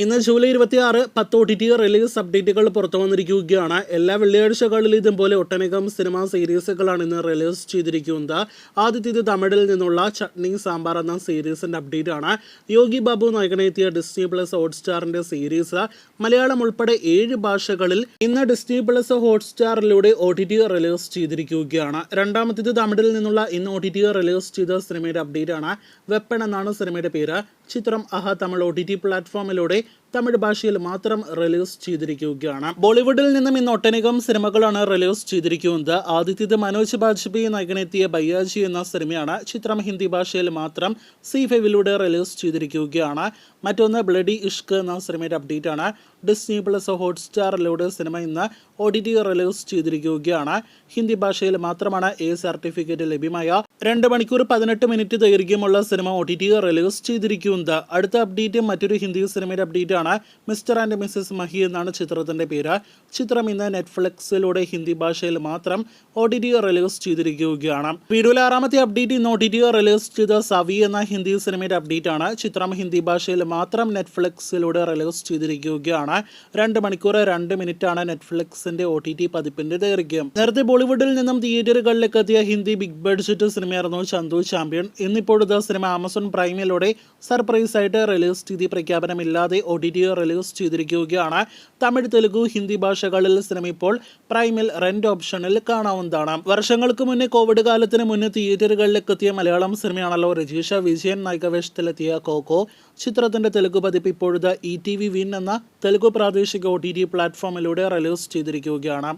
ഇന്ന് July 26 10 OTT release അപ്ഡേറ്റുകൾ പുറത്തു വന്നിരിക്കുകയാണ്. എല്ലാ വെള്ളിയാഴ്ചകളിലും ഇതുപോലെ ഒട്ടനേകം സിനിമാ സീരീസുകളാണ് ഇന്ന് റിലീസ് ചെയ്തിരിക്കുന്നത്. ആദ്യത്തേത് തമിഴിൽ നിന്നുള്ള ചട്നി സാമ്പാർ എന്ന സീരീസിന്റെ അപ്ഡേറ്റ് ആണ്. യോഗി ബാബു നായകനെത്തിയ ഡിസ്നി പ്ലസ് ഹോട്ട്സ്റ്റാറിന്റെ സീരീസ് മലയാളം ഉൾപ്പെടെ 7 ഭാഷകളിൽ ഇന്ന് ഡിസ്നി പ്ലസ് ഹോട്ട്സ്റ്റാറിലൂടെ OTT റിലീസ് ചെയ്തിരിക്കുകയാണ്. രണ്ടാമത്തേത് തമിഴിൽ നിന്നുള്ള ഇന്ന് OTT റിലീസ് ചെയ്ത സിനിമയുടെ അപ്ഡേറ്റ് ആണ്. വെപ്പൺ എന്നാണ് സിനിമയുടെ പേര്. ചിത്രം തമിഴ് OTT പ്ലാറ്റ്ഫോമിലൂടെ തമിഴ് ഭാഷയിൽ മാത്രം റിലീസ് ചെയ്തിരിക്കുകയാണ്. ബോളിവുഡിൽ നിന്നും ഇന്ന് ഒട്ടനേകം സിനിമകളാണ് റിലീസ് ചെയ്തിരിക്കുന്നത്. ആദ്യത്തേത് മനോജ് ബാജ്പേയി നായകനെത്തിയ ബയ്യാജി എന്ന സിനിമയാണ്. ചിത്രം ഹിന്ദി ഭാഷയിൽ മാത്രം C5ലൂടെ റിലീസ് ചെയ്തിരിക്കുകയാണ്. മറ്റൊന്ന് ബ്ലഡി ഇഷ്ക് എന്ന സിനിമയുടെ അപ്ഡേറ്റ് ആണ്. ഡിസ്നി പ്ലസ് ഹോട്ട്സ്റ്റാറിലൂടെ സിനിമ ഇന്ന് OTT റിലീസ് ചെയ്തിരിക്കുകയാണ്. ഹിന്ദി ഭാഷയിൽ മാത്രമാണ് സർട്ടിഫിക്കറ്റ് ലഭ്യമായ 2 മണിക്കൂർ 18 മിനിറ്റ് ദൈർഘ്യമുള്ള സിനിമ OTT റിലീസ് ചെയ്തിരിക്കുന്നത്. അടുത്ത അപ്ഡേറ്റ് മറ്റൊരു ഹിന്ദി സിനിമയുടെ അപ്ഡേറ്റ് ആണ്. മിസ്റ്റർ ആൻഡ് മിസ്സസ് മഹി എന്നാണ് ചിത്രത്തിന്റെ പേര്. ചിത്രം ഇന്ന് നെറ്റ്ഫ്ലിക്സിലൂടെ ഹിന്ദി ഭാഷയിൽ മാത്രം OTT റിലീസ് ചെയ്തിരിക്കുകയാണ്. വീഡിയോയിലെ 6ാമത്തെ അപ്ഡേറ്റ് ഇന്ന് OTT റിലീസ് ചെയ്ത സവി എന്ന ഹിന്ദി സിനിമയുടെ അപ്ഡേറ്റ് ആണ്. ചിത്രം ഹിന്ദി ഭാഷയിൽ മാത്രം നെറ്റ്ഫ്ലിക്സിലൂടെ റിലീസ് ചെയ്തിരിക്കുകയാണ്. 2 മണിക്കൂർ 2 മിനിറ്റ് ആണ് നെറ്റ്ഫ്ലിക്സിന്റെ OTT പതിപ്പിന്റെ ദൈർഘ്യം. നേരത്തെ ബോളിവുഡിൽ നിന്നും തിയേറ്ററുകളിലേക്ക് എത്തിയ ഹിന്ദി ബിഗ് ബഡ്ജറ്റ് സിനിമയായിരുന്നു ചന്തു ചാമ്പ്യൻ. ഇന്നിപ്പോഴത്തെ സിനിമ ആമസോൺ പ്രൈമിലൂടെ സർപ്രൈസ് ആയിട്ട് റിലീസ് തീയതി പ്രഖ്യാപനമില്ലാതെ OTT റിലീസ് ചെയ്തിരിക്കുകയാണ്. തമിഴ്, തെലുഗു, ഹിന്ദി ഭാഷകളിൽ സിനിമ ഇപ്പോൾ പ്രൈമിൽ റെന്റ് ഓപ്ഷനിൽ കാണാവുന്നതാണ്. വർഷങ്ങൾക്ക് മുന്നേ കോവിഡ് കാലത്തിന് മുന്നേ തിയേറ്ററുകളിലേക്ക് എത്തിയ മലയാളം സിനിമയാണല്ലോ രജീഷ വിജയൻ നായികവേഷത്തിലെത്തിയ കോക്കോ. ചിത്രത്തിന്റെ തെലുഗു പതിപ്പ് ഇപ്പോഴത്തെ ETV വിൻ എന്ന തെലുഗു പ്രാദേശിക OTT പ്ലാറ്റ്ഫോമിലൂടെ റിലീസ് ചെയ്തിരിക്കുകയാണ്.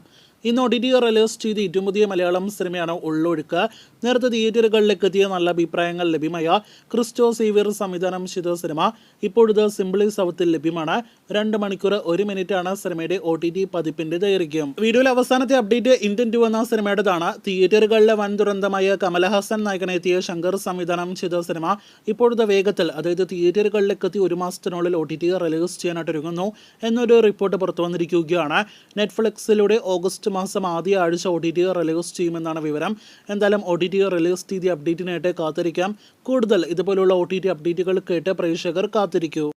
ഇന്ന് OTT റിലീസ് ചെയ്ത് ഏറ്റവും പുതിയ മലയാളം സിനിമയാണ് ഉള്ളൊഴുക്ക്. നേരത്തെ തിയേറ്ററുകളിലേക്ക് എത്തിയ നല്ല അഭിപ്രായങ്ങൾ ലഭ്യമായ ക്രിസ്റ്റോ സേവ്യർ സംവിധാനം ചെയ്ത സിനിമ ഇപ്പോഴത്തെ സിംപ്ലി സൗത്തിൽ ലഭ്യമാണ്. 2 മണിക്കൂർ 1 മിനിറ്റ് ആണ് സിനിമയുടെ OTT പതിപ്പിന്റെ ദൈർഘ്യം. വീഡിയോയിലെ അവസാനത്തെ അപ്ഡേറ്റ് ഇന്ത്യൻ 2 എന്ന സിനിമയുടേതാണ്. തിയേറ്ററുകളിലെ വൻ ദുരന്തമായ കമലഹാസൻ നായകനെത്തിയ ശങ്കർ സംവിധാനം ചെയ്ത സിനിമ ഇപ്പോഴത്തെ വേഗത്തിൽ, അതായത് തിയേറ്ററുകളിലേക്ക് എത്തി 1 മാസത്തിനുള്ളിൽ OTT റിലീസ് ചെയ്യാനായിട്ട് ഒരുങ്ങുന്നു എന്നൊരു റിപ്പോർട്ട് പുറത്തു വന്നിരിക്കുകയാണ്. നെറ്റ്ഫ്ലിക്സിലൂടെ ഓഗസ്റ്റ് മാസം ആദ്യ ആഴ്ച OTT റിലീസ് ചെയ്യുമെന്നാണ് വിവരം. എന്തായാലും OTT റിലീസ് തീയതി അപ്ഡേറ്റിനായിട്ട് കാത്തിരിക്കാം. കൂടുതൽ ഇതുപോലുള്ള OTT അപ്ഡേറ്റുകൾ കേട്ട് പ്രേക്ഷകർ കാത്തിരിക്കൂ.